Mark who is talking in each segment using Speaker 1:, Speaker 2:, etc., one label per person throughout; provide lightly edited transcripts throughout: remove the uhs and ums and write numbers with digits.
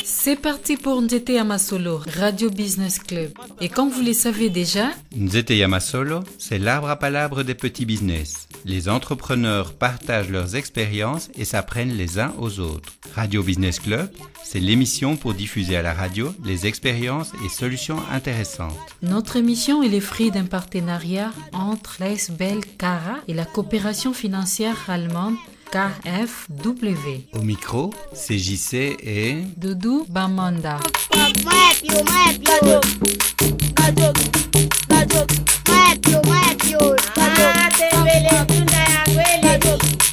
Speaker 1: C'est parti pour Nzete Yamasolo, Radio Business Club. Et comme vous le savez déjà,
Speaker 2: Nzete Yamasolo, c'est l'arbre à palabres des petits business. Les entrepreneurs partagent leurs expériences et s'apprennent les uns aux autres. Radio Business Club, c'est l'émission pour diffuser à la radio les expériences et solutions intéressantes.
Speaker 1: Notre émission est le fruit d'un partenariat entre l'ASBL Cara et la coopération financière allemande KfW.
Speaker 2: Au micro, c'est JC et
Speaker 1: Doudou Bamanda.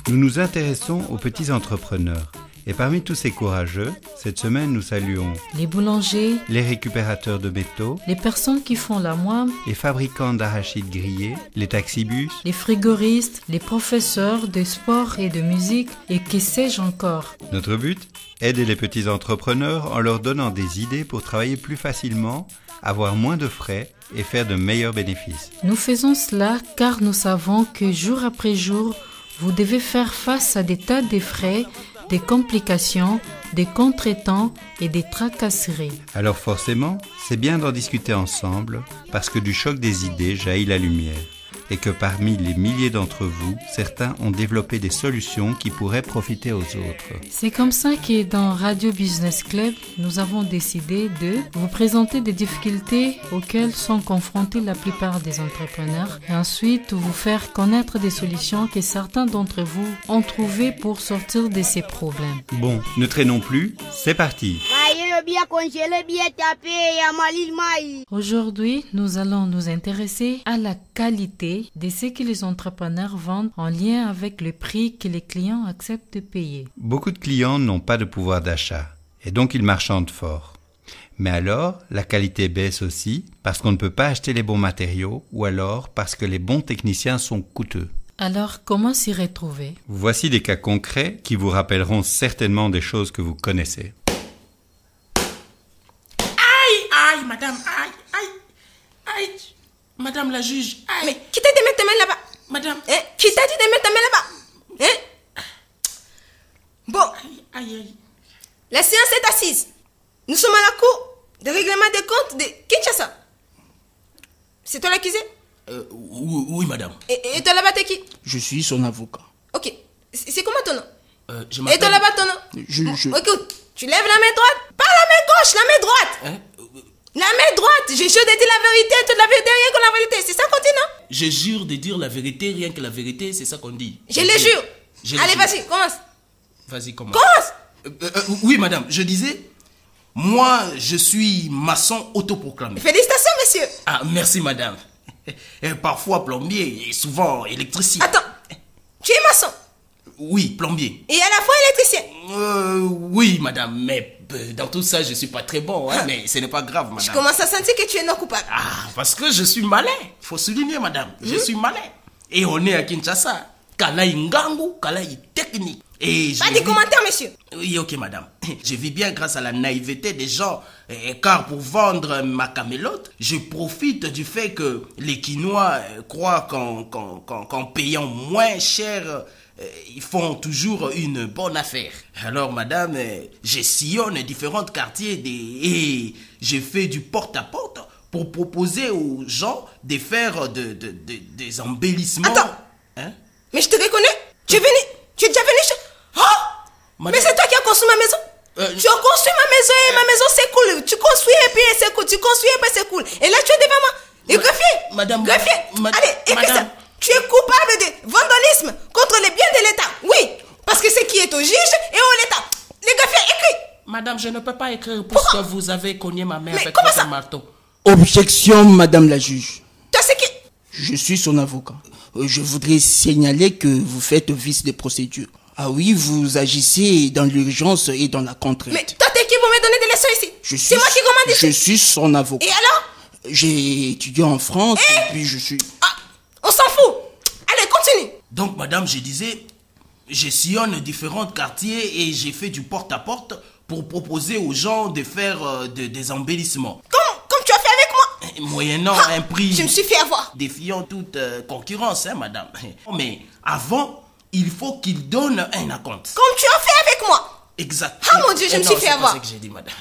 Speaker 2: Nous nous intéressons aux petits entrepreneurs. Et parmi tous ces courageux, cette semaine nous saluons
Speaker 1: Les boulangers,
Speaker 2: les récupérateurs de métaux,
Speaker 1: les personnes qui font la moine,
Speaker 2: les fabricants d'arachides grillés, les taxibus,
Speaker 1: les frigoristes, les professeurs de sport et de musique et que sais-je encore.
Speaker 2: Notre but, aider les petits entrepreneurs en leur donnant des idées pour travailler plus facilement, avoir moins de frais et faire de meilleurs bénéfices.
Speaker 1: Nous faisons cela car nous savons que jour après jour, vous devez faire face à des tas de frais, des complications, des contretemps et des tracasseries.
Speaker 2: Alors forcément, c'est bien d'en discuter ensemble parce que du choc des idées jaillit la lumière et que parmi les milliers d'entre vous, certains ont développé des solutions qui pourraient profiter aux autres.
Speaker 1: C'est comme ça que dans Radio Business Club, nous avons décidé de vous présenter des difficultés auxquelles sont confrontés la plupart des entrepreneurs et ensuite vous faire connaître des solutions que certains d'entre vous ont trouvées pour sortir de ces problèmes.
Speaker 2: Bon, ne traînons plus, c'est parti.
Speaker 1: Aujourd'hui, nous allons nous intéresser à la qualité de ce que les entrepreneurs vendent en lien avec le prix que les clients acceptent de payer.
Speaker 2: Beaucoup de clients n'ont pas de pouvoir d'achat et donc ils marchandent fort. Mais alors, la qualité baisse aussi parce qu'on ne peut pas acheter les bons matériaux ou alors parce que les bons techniciens sont coûteux.
Speaker 1: Alors, comment s'y retrouver?
Speaker 2: Voici des cas concrets qui vous rappelleront certainement des choses que vous connaissez.
Speaker 3: Aïe, madame, aïe, madame la juge, aïe.
Speaker 4: Mais qui t'a dit de mettre ta main là-bas?
Speaker 3: Madame.
Speaker 4: Qui t'a dit de mettre ta main là-bas? Bon,
Speaker 3: Aïe.
Speaker 4: la séance est assise. Nous sommes à la cour de règlement des comptes de Kinshasa. C'est toi l'accusé?
Speaker 3: Oui, madame.
Speaker 4: Et toi là-bas, t'es qui?
Speaker 3: Je suis son avocat.
Speaker 4: Ok, c'est comment ton nom?
Speaker 3: Je
Speaker 4: Et
Speaker 3: m'appelle...
Speaker 4: toi là-bas, ton nom?
Speaker 3: Je...
Speaker 4: Écoute, tu lèves la main droite. Pas la main gauche, la main droite.
Speaker 3: Hein?
Speaker 4: La main droite, je jure de dire la vérité, toute la vérité, rien que la vérité. C'est ça qu'on dit, non?
Speaker 3: Je jure de dire la vérité, rien que la vérité, c'est ça qu'on dit.
Speaker 4: Je le jure. Allez, vas-y, commence.
Speaker 3: Vas-y, commence.
Speaker 4: Commence.
Speaker 3: Oui, madame, je disais, moi, je suis maçon autoproclamé.
Speaker 4: Félicitations, monsieur.
Speaker 3: Ah, merci, madame. Et parfois plombier et souvent électricien.
Speaker 4: Attends, tu es maçon?
Speaker 3: Oui, plombier.
Speaker 4: Et à la fois électricien?
Speaker 3: Oui, madame, mais dans tout ça, je suis pas très bon, hein, mais ce n'est pas grave, madame.
Speaker 4: Je commence à sentir que tu es non coupable.
Speaker 3: Ah, parce que je suis malin. Il faut souligner, madame. Je suis malin. Et on est à Kinshasa. Kalaï ngangu, kalaï technique. Et
Speaker 4: Pas de commentaires, monsieur.
Speaker 3: Oui, ok, madame. Je vis bien grâce à la naïveté des gens. Car pour vendre ma camélote, je profite du fait que les Quinois croient qu'en payant moins cher, ils font toujours une bonne affaire. Alors, madame, je sillonne différents quartiers et je fais du porte-à-porte pour proposer aux gens de faire des embellissements.
Speaker 4: Attends.
Speaker 3: Hein?
Speaker 4: Mais je te reconnais. Tu es déjà venu chez... Oh,
Speaker 3: madame...
Speaker 4: Mais c'est toi qui as construit ma maison. Tu as construit ma maison et ma maison c'est cool. Tu construis et puis c'est cool. Tu construis et puis c'est cool. Et là tu es devant moi. Et greffier.
Speaker 3: Madame...
Speaker 4: Greffier. Allez, écris
Speaker 3: madame...
Speaker 4: ça. Tu es coupable de vandalisme contre les biens de l'État. Oui, parce que c'est qui est au juge et au l'État. Les greffiers, écris.
Speaker 3: Madame, je ne peux pas écrire parce que vous avez cogné ma mère avec
Speaker 4: comment
Speaker 3: votre
Speaker 4: ça?
Speaker 3: marteau. Objection, madame la juge.
Speaker 4: Toi c'est qui?
Speaker 3: Je suis son avocat. Je voudrais signaler que vous faites vice de procédure. Ah oui, vous agissez dans l'urgence et dans la contrainte.
Speaker 4: Mais toi t'es qui pour me donner des leçons ici? C'est moi qui commande ici.
Speaker 3: Je suis son avocat.
Speaker 4: Et alors?
Speaker 3: J'ai étudié en France et puis je suis...
Speaker 4: Ah, on s'en fout. Allez, continue.
Speaker 3: Donc, madame, je disais, je sillonne différents quartiers et j'ai fait du porte-à-porte pour proposer aux gens de faire des embellissements.
Speaker 4: Comme tu as fait avec moi.
Speaker 3: moyennant un prix...
Speaker 4: Je me suis fait avoir.
Speaker 3: Défiant toute concurrence, hein, madame. Mais avant, il faut qu'il donne un acompte.
Speaker 4: Comme tu as fait avec moi.
Speaker 3: Exact.
Speaker 4: Ah mon Dieu, je me suis fait avoir.
Speaker 3: C'est pas ce que j'ai dit, madame.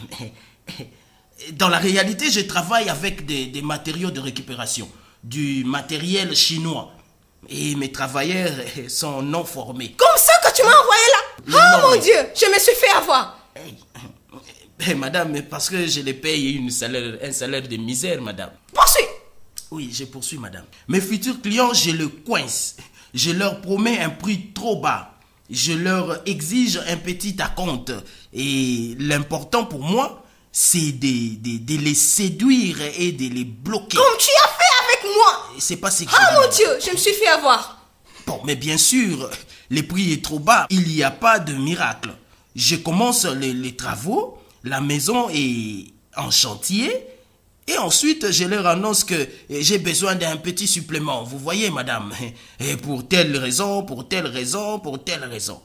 Speaker 3: Dans la réalité, je travaille avec des matériaux de récupération, du matériel chinois. Et mes travailleurs sont non formés.
Speaker 4: Comme ça que tu m'as envoyé là. Ah
Speaker 3: Non,
Speaker 4: mon
Speaker 3: mais-
Speaker 4: Dieu, je me suis fait avoir.
Speaker 3: Madame, mais parce que je les paye un salaire de misère, madame.
Speaker 4: Poursuis.
Speaker 3: Oui, je poursuis, madame. Mes futurs clients, je les coince. Je leur promets un prix trop bas. Je leur exige un petit acompte. Et l'important pour moi, c'est de les séduire et de les bloquer.
Speaker 4: Comme tu as fait avec moi.
Speaker 3: C'est pas ce que
Speaker 4: Ah
Speaker 3: j'ai
Speaker 4: mon
Speaker 3: dit.
Speaker 4: Dieu, je me suis fait avoir.
Speaker 3: Bon, mais bien sûr, le prix est trop bas. Il n'y a pas de miracle. Je commence les travaux, la maison est en chantier, et ensuite je leur annonce que j'ai besoin d'un petit supplément. Vous voyez, madame, et pour telle raison, pour telle raison, pour telle raison.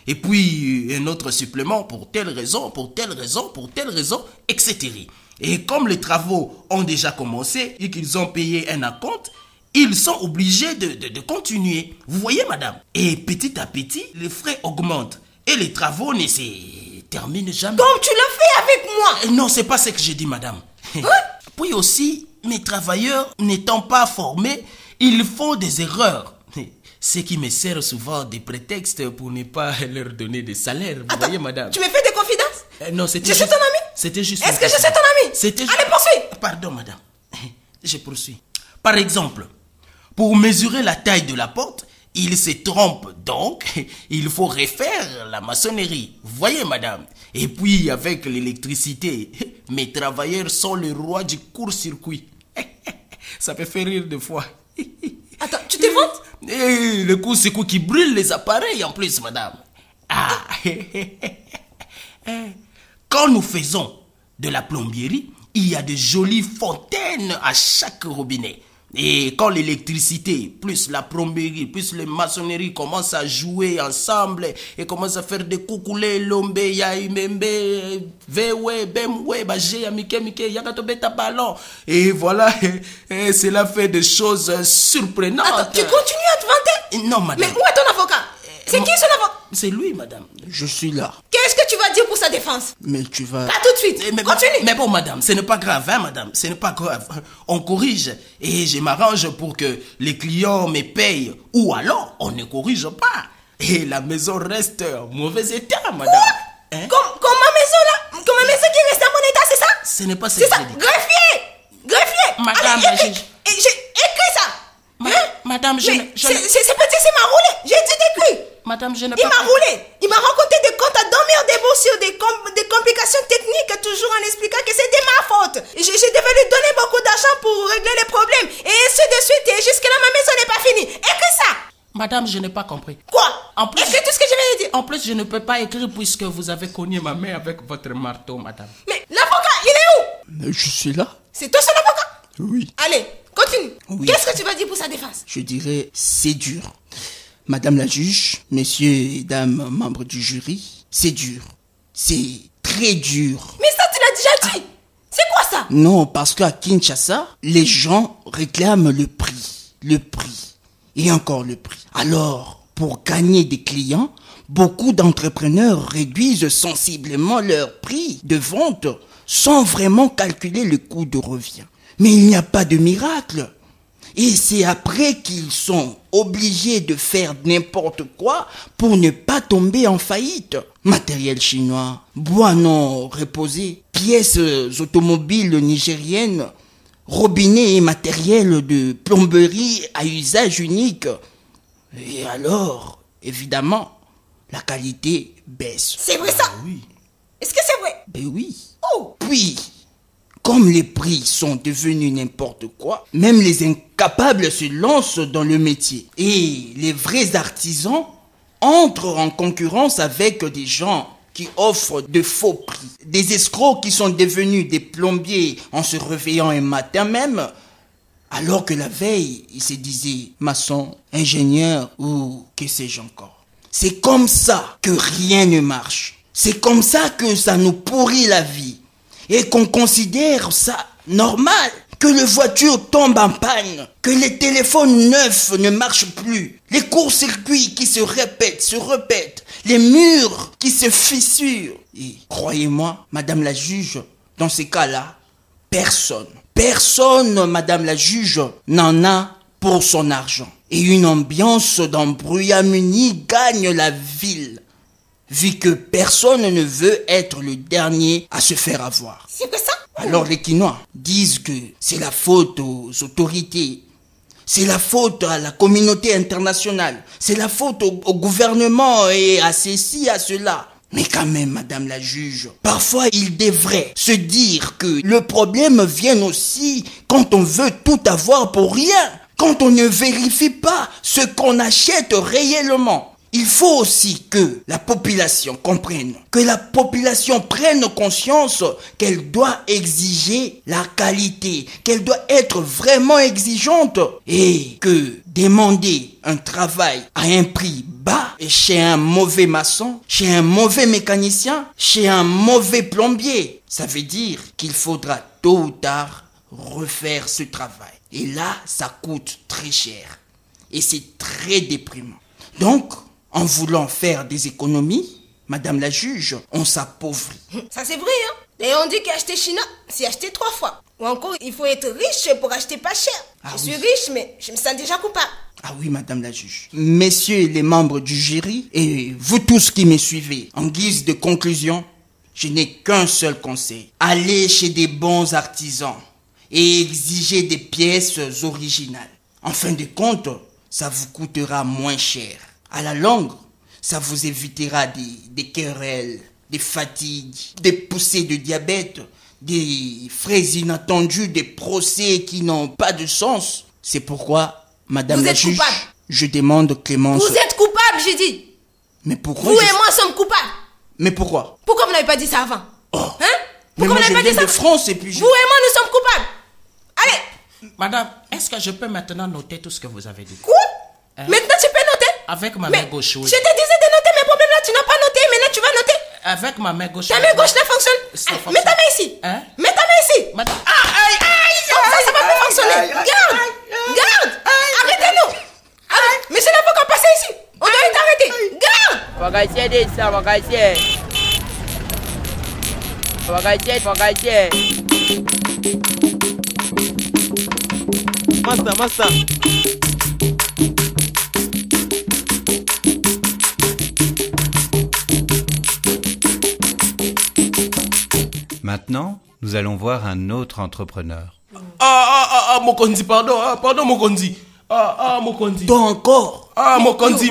Speaker 3: Et puis un autre supplément pour telle raison, pour telle raison, pour telle raison, etc. Et comme les travaux ont déjà commencé et qu'ils ont payé un acompte, ils sont obligés de continuer. Vous voyez, madame? Et petit à petit, les frais augmentent. Et les travaux ne se terminent jamais.
Speaker 4: Comme tu l'as fait avec moi.
Speaker 3: Non, c'est pas ce que j'ai dit, madame. Puis aussi, mes travailleurs n'étant pas formés, ils font des erreurs. Ce qui me sert souvent de prétexte pour ne pas leur donner de salaire. Vous
Speaker 4: Attends,
Speaker 3: voyez, madame?
Speaker 4: tu me fais des confidences?
Speaker 3: Non, c'était
Speaker 4: Je suis
Speaker 3: juste...
Speaker 4: ton ami?
Speaker 3: C'était juste...
Speaker 4: Est-ce que je suis ton ami?
Speaker 3: C'était
Speaker 4: Allez, poursuis.
Speaker 3: Pardon, madame. Je poursuis. Par exemple, pour mesurer la taille de la porte, il se trompe, donc il faut refaire la maçonnerie. Vous voyez, madame? Et puis, avec l'électricité, mes travailleurs sont le roi du court-circuit. Ça peut faire rire des fois.
Speaker 4: Attends, tu te vantes?
Speaker 3: Et le court-circuit qui brûle les appareils en plus, madame. Ah. Quand nous faisons de la plomberie, il y a de jolies fontaines à chaque robinet. Et quand l'électricité, plus la plomberie, plus les maçonneries commencent à jouer ensemble et commencent à faire des coucoulés, lombe, yaimembe, vewe, bemwe, bagé, amike, mike, yakatobeta ballon. Et voilà, cela fait des choses surprenantes.
Speaker 4: Attends, tu continues à te vanter?
Speaker 3: Non, madame.
Speaker 4: Mais où est ton avocat? C'est qui son avocat?
Speaker 3: C'est lui, madame.
Speaker 5: Je suis là.
Speaker 4: Qu'est-ce que tu vas dire pour sa défense?
Speaker 5: Mais tu vas...
Speaker 4: Pas tout de suite. Continue.
Speaker 3: Mais bon, madame, ce n'est pas grave, hein, madame. Ce n'est pas grave. On corrige. Et je m'arrange pour que les clients me payent. Ou alors, on ne corrige pas. Et la maison reste en mauvais état, madame. Hein?
Speaker 4: Comme ma maison là. Comme ma maison qui reste en bon état, c'est ça?
Speaker 3: Ce n'est pas ce
Speaker 4: C'est
Speaker 3: que
Speaker 4: ça.
Speaker 3: j'ai dit.
Speaker 4: Greffier.
Speaker 3: Madame,
Speaker 4: Allez,
Speaker 3: j'ai-
Speaker 4: écris ça.
Speaker 3: Madame, je
Speaker 4: Mais
Speaker 3: ne...
Speaker 4: c'est petit, c'est m'a roulé. J'ai dit d'écrire.
Speaker 3: Madame, je ne
Speaker 4: Il m'a roulé. Il m'a raconté des contes à dormir debout sur des complications techniques, toujours en expliquant que c'était ma faute. Je devais lui donner beaucoup d'argent pour régler les problèmes. Et ainsi de suite. Et jusque-là, ma maison n'est pas finie. Écris ça.
Speaker 3: Madame, je n'ai pas compris.
Speaker 4: Quoi?
Speaker 3: En plus-
Speaker 4: Écris tout ce que je viens de dire.
Speaker 3: En plus, je ne peux pas écrire puisque vous avez cogné ma main avec votre marteau, madame.
Speaker 4: Mais l'avocat, il est où?
Speaker 5: Je suis là.
Speaker 4: C'est toi son avocat?
Speaker 5: Oui.
Speaker 4: Allez, continue.
Speaker 5: Oui.
Speaker 4: Qu'est-ce que tu vas dire pour sa défense?
Speaker 5: Je dirais, c'est dur. Madame la juge, messieurs et dames membres du jury, c'est dur. C'est très dur.
Speaker 4: Mais ça, tu l'as déjà dit. C'est quoi ça?
Speaker 5: Non, parce qu'à Kinshasa, les gens réclament le prix. Le prix. Et encore le prix. Alors, pour gagner des clients, beaucoup d'entrepreneurs réduisent sensiblement leur prix de vente sans vraiment calculer le coût de revient. Mais il n'y a pas de miracle. Et c'est après qu'ils sont obligés de faire n'importe quoi pour ne pas tomber en faillite. Matériel chinois, bois non reposé, pièces automobiles nigériennes, robinets et matériel de plomberie à usage unique. Et alors, évidemment, la qualité baisse.
Speaker 4: C'est vrai ça?
Speaker 3: Oui.
Speaker 4: Est-ce que c'est vrai?
Speaker 5: Ben oui.
Speaker 4: Oh.
Speaker 5: Puis, comme les prix sont devenus n'importe quoi, même les incapables se lancent dans le métier. Et les vrais artisans entrent en concurrence avec des gens qui offrent de faux prix. Des escrocs qui sont devenus des plombiers en se réveillant un matin même, alors que la veille, ils se disaient maçon, ingénieur ou que sais-je encore. C'est comme ça que rien ne marche. C'est comme ça que ça nous pourrit la vie. Et qu'on considère ça normal que les voitures tombent en panne, que les téléphones neufs ne marchent plus, les courts-circuits qui se répètent, les murs qui se fissurent. Et croyez-moi, madame la juge, dans ces cas-là, personne, madame la juge, n'en a pour son argent. Et une ambiance d'embrouillamini gagne la ville, vu que personne ne veut être le dernier à se faire avoir.
Speaker 4: C'est que ça?
Speaker 5: Alors les Quinois disent que c'est la faute aux autorités, c'est la faute à la communauté internationale, c'est la faute au gouvernement et à ceci, à cela. Mais quand même, madame la juge, parfois il devrait se dire que le problème vient aussi quand on veut tout avoir pour rien, quand on ne vérifie pas ce qu'on achète réellement. Il faut aussi que la population comprenne, que la population prenne conscience qu'elle doit exiger la qualité, qu'elle doit être vraiment exigeante et que demander un travail à un prix bas chez un mauvais maçon, chez un mauvais mécanicien, chez un mauvais plombier, ça veut dire qu'il faudra tôt ou tard refaire ce travail. Et là, ça coûte très cher et c'est très déprimant. Donc, en voulant faire des économies, madame la juge, on s'appauvrit.
Speaker 4: Ça c'est vrai, hein. Et on dit qu'acheter chinois, c'est acheter 3 fois. Ou encore, il faut être riche pour acheter pas cher. Je suis riche, mais je me sens déjà coupable.
Speaker 5: Ah oui, madame la juge. Messieurs les membres du jury, et vous tous qui me suivez, en guise de conclusion, je n'ai qu'un seul conseil. Allez chez des bons artisans et exigez des pièces originales. En fin de compte, ça vous coûtera moins cher. À la longue, ça vous évitera des querelles, des fatigues, des poussées de diabète, des frais inattendus, des procès qui n'ont pas de sens. C'est pourquoi, madame la juge, je demande clémence.
Speaker 4: Vous êtes coupable, j'ai dit.
Speaker 5: Mais pourquoi
Speaker 4: Vous et moi sommes coupables.
Speaker 5: Mais pourquoi?
Speaker 4: Pourquoi vous n'avez pas dit ça avant? Hein?
Speaker 5: Mais moi, je viens de France et puis
Speaker 4: Vous et moi, nous sommes coupables. Allez.
Speaker 3: Madame, est-ce que je peux maintenant noter tout ce que vous avez dit?
Speaker 4: Quoi? Maintenant, tu peux noter?
Speaker 3: Avec ma main gauche, oui.
Speaker 4: Je te disais de noter mes problèmes là, tu n'as pas noté, maintenant tu vas noter.
Speaker 3: Avec ma main gauche.
Speaker 4: Ta main gauche là fonctionne. Mets ta main ici.
Speaker 3: Hein?
Speaker 4: Mets ta main ici.
Speaker 3: Madame.
Speaker 4: Ça va plus fonctionner. Garde. Arrêtez-nous. Mais c'est là faut qu'on passe ici. On doit t'arrêter. Garde.
Speaker 6: Master.
Speaker 2: Maintenant, nous allons voir un autre entrepreneur.
Speaker 3: Mokondi, pardon, Mokondi. Mokondi.
Speaker 5: Toi encore?
Speaker 3: Mokondi.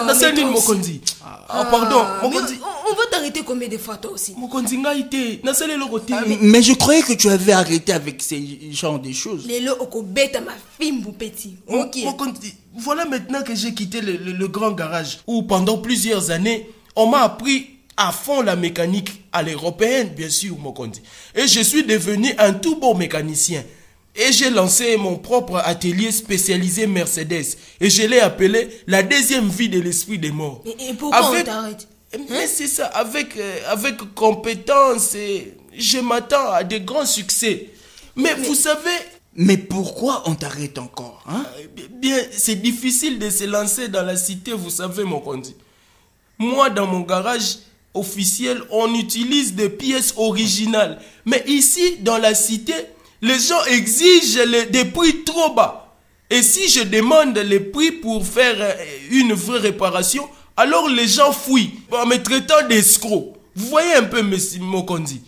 Speaker 3: Nasenine Mokondi. Pardon, Mokondi.
Speaker 4: On va t'arrêter combien de fois toi aussi?
Speaker 3: Mokondi ngaite, nasele lokote.
Speaker 5: Mais je croyais que tu avais arrêté avec ces genres de choses.
Speaker 4: Les lots au bête à ma fille, mon petit. Ok.
Speaker 3: Mokondi, voilà maintenant que j'ai quitté le grand garage où pendant plusieurs années, on m'a appris à fond la mécanique à l'européenne, bien sûr, Mokondi. Et je suis devenu un tout bon mécanicien. Et j'ai lancé mon propre atelier spécialisé Mercedes. Et je l'ai appelé la deuxième vie de l'esprit des morts.
Speaker 4: Et pourquoi on t'arrête?
Speaker 3: Mais c'est ça, avec compétence, je m'attends à de grands succès. Mais vous savez...
Speaker 5: Mais pourquoi on t'arrête encore, hein?
Speaker 3: Bien, c'est difficile de se lancer dans la cité, vous savez, Mokondi. Moi, dans mon garage officiel, on utilise des pièces originales. Mais ici, dans la cité, les gens exigent des prix trop bas. Et si je demande les prix pour faire une vraie réparation, alors les gens fuient en me traitant d'escroc. Vous voyez un peu, monsieur Mokondi?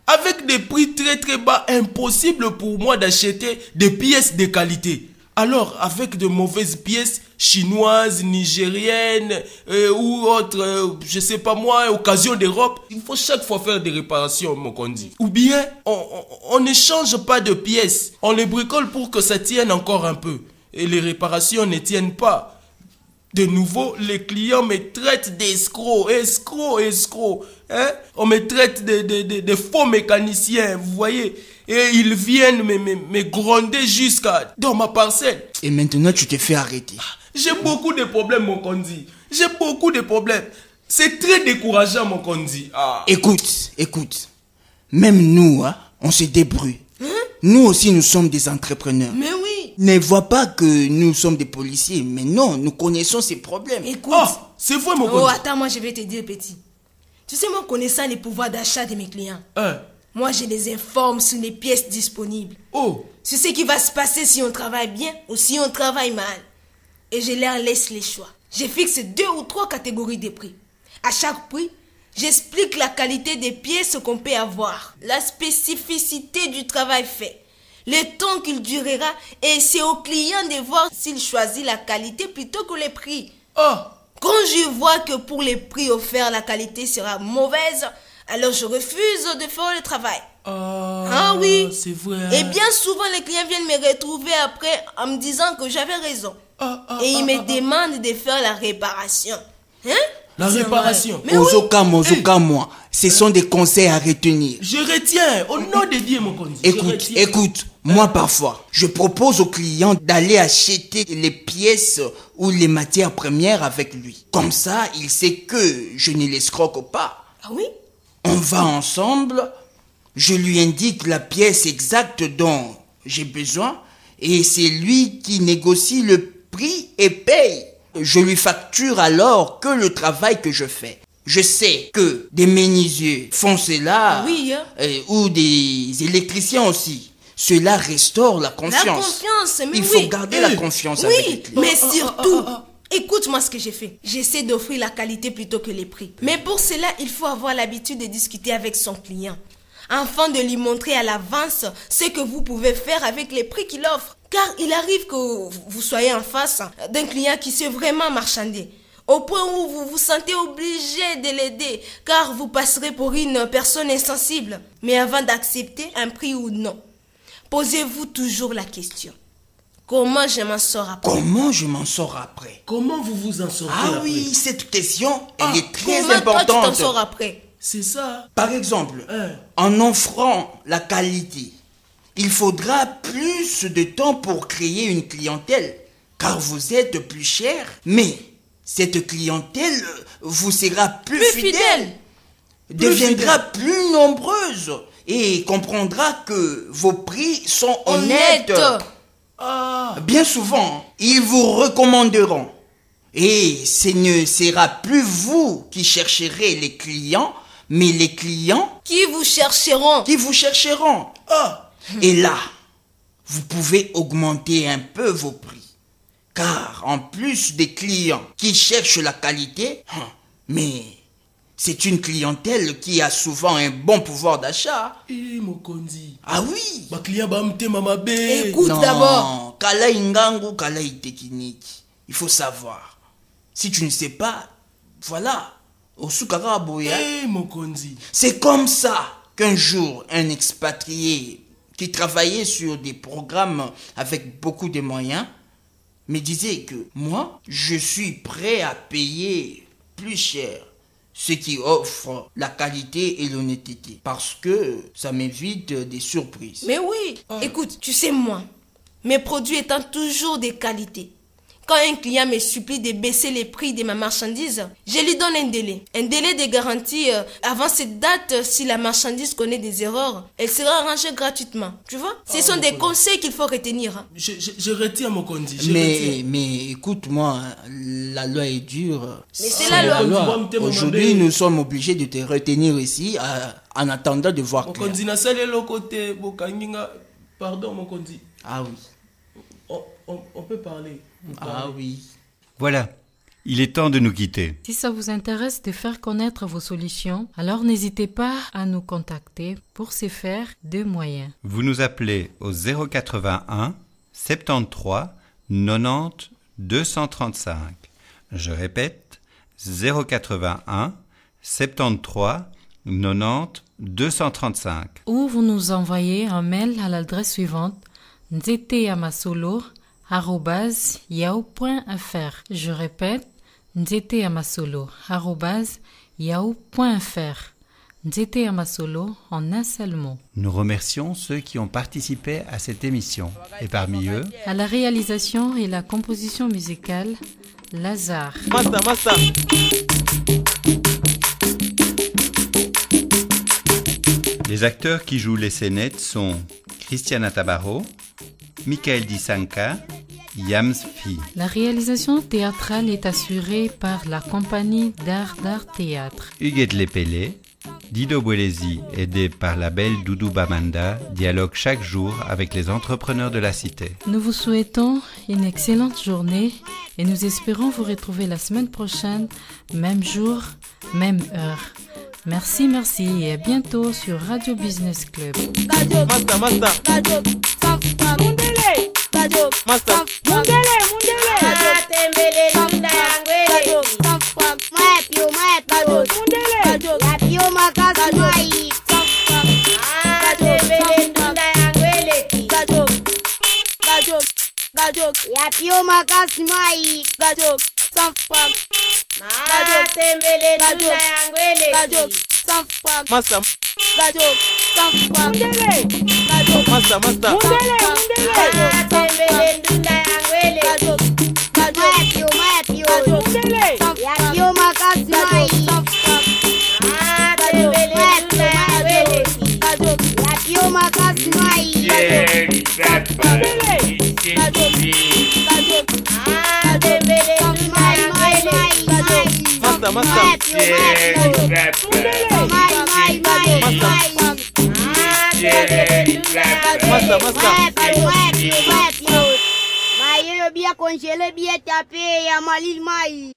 Speaker 3: Avec des prix très très bas, impossible pour moi d'acheter des pièces de qualité. Alors, avec de mauvaises pièces chinoises, nigériennes ou autres, je sais pas moi, occasion d'Europe, il faut chaque fois faire des réparations, Mokondi. Ou bien, on ne change pas de pièces. On les bricole pour que ça tienne encore un peu. Et les réparations ne tiennent pas. De nouveau, les clients me traitent d'escrocs, escrocs. Hein? On me traite de faux mécaniciens, vous voyez. Et ils viennent me gronder jusqu'à dans ma parcelle.
Speaker 5: Et maintenant, tu te fais arrêter.
Speaker 3: J'ai beaucoup de problèmes, Mokondi. J'ai beaucoup de problèmes. C'est très décourageant, Mokondi.
Speaker 5: Écoute. Même nous, hein, on se débrouille. Nous aussi, nous sommes des entrepreneurs.
Speaker 4: Mais oui.
Speaker 5: Ne vois pas que nous sommes des policiers, mais non, nous connaissons ces problèmes.
Speaker 4: Écoute.
Speaker 3: Oh, c'est vrai, mon
Speaker 4: Oh,
Speaker 3: Kondi.
Speaker 4: attends, moi je vais te dire, petit. Tu sais, moi, connaissant les pouvoirs d'achat de mes clients,
Speaker 3: Hein?
Speaker 4: moi je les informe sur les pièces disponibles.
Speaker 3: Oh,
Speaker 4: Sur ce qui va se passer si on travaille bien ou si on travaille mal. Et je leur laisse les choix. Je fixe 2 ou 3 catégories de prix. À chaque prix, j'explique la qualité des pièces qu'on peut avoir, la spécificité du travail fait, le temps qu'il durera, et c'est au client de voir s'il choisit la qualité plutôt que le prix.
Speaker 3: oh.
Speaker 4: Quand je vois que pour les prix offerts, la qualité sera mauvaise, alors je refuse de faire le travail. Ah oui.
Speaker 3: C'est vrai.
Speaker 4: Et bien souvent, les clients viennent me retrouver après en me disant que j'avais raison. Et ils me demandent de faire la réparation. Hein?
Speaker 3: La
Speaker 4: C'est
Speaker 3: réparation.
Speaker 4: vrai. Mais oui.
Speaker 5: Ozoka, moi, ce sont des conseils à retenir.
Speaker 3: Je retiens, au nom de Dieu, mon Kondi. Je retiens.
Speaker 5: Écoute, moi parfois, je propose aux clients d'aller acheter les pièces ou les matières premières avec lui. Comme ça, il sait que je ne l'escroque pas.
Speaker 4: Ah oui?
Speaker 5: On va ensemble, je lui indique la pièce exacte dont j'ai besoin et c'est lui qui négocie le prix et paye. Je lui facture alors que le travail que je fais. Je sais que des menuisiers font cela,
Speaker 4: Oui, hein.
Speaker 5: ou des électriciens aussi. Cela restaure la confiance.
Speaker 4: La confiance, mais
Speaker 5: Il
Speaker 4: oui.
Speaker 5: faut garder la confiance avec les
Speaker 4: Oui,
Speaker 5: clients.
Speaker 4: mais surtout, écoute-moi ce que j'ai fait. J'essaie d'offrir la qualité plutôt que les prix. Mais pour cela, il faut avoir l'habitude de discuter avec son client, afin de lui montrer à l'avance ce que vous pouvez faire avec les prix qu'il offre. Car il arrive que vous soyez en face d'un client qui sait vraiment marchander, au point où vous vous sentez obligé de l'aider, car vous passerez pour une personne insensible. Mais avant d'accepter un prix ou non, posez-vous toujours la question: comment je m'en sors après?
Speaker 5: Comment je m'en sors après?
Speaker 3: Comment vous vous en sortez
Speaker 5: Ah
Speaker 3: après?
Speaker 5: oui, cette question, elle est très
Speaker 4: Comment toi tu t'en
Speaker 5: importante.
Speaker 4: sors après?
Speaker 3: C'est ça.
Speaker 5: Par exemple,
Speaker 3: Hein.
Speaker 5: en offrant la qualité, il faudra plus de temps pour créer une clientèle, car vous êtes plus cher, mais cette clientèle vous sera plus fidèle, deviendra plus nombreuse et comprendra que vos prix sont honnêtes.
Speaker 3: Ah,
Speaker 5: Bien souvent, ils vous recommanderont. Et ce ne sera plus vous qui chercherez les clients, mais les clients
Speaker 4: Qui vous chercheront?
Speaker 5: qui vous chercheront.
Speaker 3: ah.
Speaker 5: Et là, vous pouvez augmenter un peu vos prix. Car en plus des clients qui cherchent la qualité, mais c'est une clientèle qui a souvent un bon pouvoir d'achat.
Speaker 3: Eh, mon Kondi.
Speaker 5: Ah oui.
Speaker 3: Ma client va me mama bé.
Speaker 4: Écoute d'abord.
Speaker 5: Non, kala ingangu, kala technique. Il faut savoir. Si tu ne sais pas, voilà. Osukara boya.
Speaker 3: Eh, mon Kondi.
Speaker 5: C'est comme ça qu'un jour, un expatrié qui travaillait sur des programmes avec beaucoup de moyens me disait que moi, je suis prêt à payer plus cher ce qui offre la qualité et l'honnêteté parce que ça m'évite des surprises.
Speaker 4: Mais oui, écoute, tu sais moi, mes produits étant toujours de qualité, quand un client me supplie de baisser les prix de ma marchandise, je lui donne un délai de garantie. Avant cette date, si la marchandise connaît des erreurs, elle sera rangée gratuitement. Tu vois? Ce sont des conseils qu'il faut retenir. Hein.
Speaker 3: Je retiens, mon Kondi. Je retiens.
Speaker 5: Mais écoute-moi, la loi est dure.
Speaker 4: Mais c'est la loi.
Speaker 5: Aujourd'hui, nous sommes obligés de te retenir ici en attendant de voir
Speaker 3: Mon
Speaker 5: clair.
Speaker 3: Kondi, na sale le côté, Bokanginga. Pardon, mon Kondi.
Speaker 5: Ah oui.
Speaker 3: On peut parler.
Speaker 5: Ah oui.
Speaker 2: Voilà, il est temps de nous quitter.
Speaker 1: Si ça vous intéresse de faire connaître vos solutions, alors n'hésitez pas à nous contacter. Pour ce faire, 2 moyens.
Speaker 2: Vous nous appelez au 081 73 90 235. Je répète, 081 73 90 235.
Speaker 1: Ou vous nous envoyez un mail à l'adresse suivante: nzeteamasolo@yahoo.fr. Je répète, nzeteamasolo@yahoo.fr. Nzeteamasolo en un seul mot.
Speaker 2: Nous remercions ceux qui ont participé à cette émission. Et parmi eux,
Speaker 1: À la réalisation et la composition musicale, Lazare.
Speaker 2: les acteurs qui jouent les scénettes sont Christiana Tabarot, Michael Disanka, Yams Fi.
Speaker 1: La réalisation théâtrale est assurée par la compagnie d'art théâtre.
Speaker 2: Huguette Lepele, Dido Boelesi, aidé par la belle Doudou Bamanda, dialogue chaque jour avec les entrepreneurs de la cité.
Speaker 1: Nous vous souhaitons une excellente journée et nous espérons vous retrouver la semaine prochaine, même jour, même heure. Merci et à bientôt sur Radio Business Club.
Speaker 6: Bien congelé, bien tapé, à Malil Maï.